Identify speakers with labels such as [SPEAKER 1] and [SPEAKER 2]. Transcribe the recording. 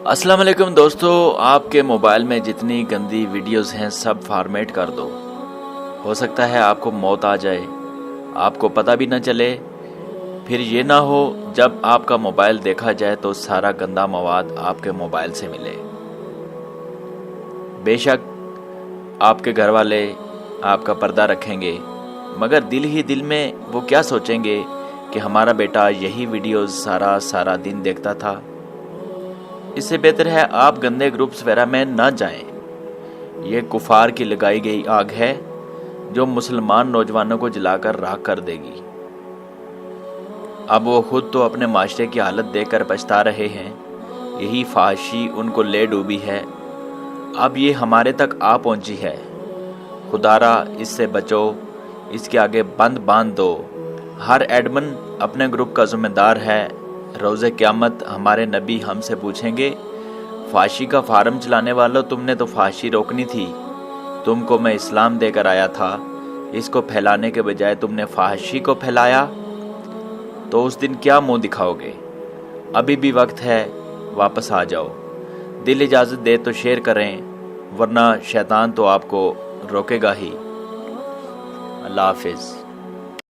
[SPEAKER 1] السلام علیکم دوستو، آپ کے موبائل میں جتنی گندی ویڈیوز ہیں سب فارمیٹ کر دو۔ ہو سکتا ہے آپ کو موت آ جائے، آپ کو پتہ بھی نہ چلے، پھر یہ نہ ہو جب آپ کا موبائل دیکھا جائے تو سارا گندا مواد آپ کے موبائل سے ملے۔ بے شک آپ کے گھر والے آپ کا پردہ رکھیں گے، مگر دل ہی دل میں وہ کیا سوچیں گے کہ ہمارا بیٹا یہی ویڈیوز سارا دن دیکھتا تھا۔ اس سے بہتر ہے آپ گندے گروپس وغیرہ میں نہ جائیں۔ یہ کفار کی لگائی گئی آگ ہے جو مسلمان نوجوانوں کو جلا کر راکھ کر دے گی۔ اب وہ خود تو اپنے معاشرے کی حالت دیکھ کر پچھتا رہے ہیں، یہی فحاشی ان کو لے ڈوبی ہے، اب یہ ہمارے تک آ پہنچی ہے۔ خدارا اس سے بچو، اس کے آگے بند باندھ دو۔ ہر ایڈمن اپنے گروپ کا ذمہ دار ہے۔ روز قیامت ہمارے نبی ہم سے پوچھیں گے، فحاشی کا فارم چلانے والوں، تم نے تو فحاشی روکنی تھی، تم کو میں اسلام دے کر آیا تھا، اس کو پھیلانے کے بجائے تم نے فحاشی کو پھیلایا، تو اس دن کیا منہ دکھاؤ گے؟ ابھی بھی وقت ہے، واپس آ جاؤ۔ دل اجازت دے تو شیئر کریں، ورنہ شیطان تو آپ کو روکے گا ہی۔ اللہ حافظ۔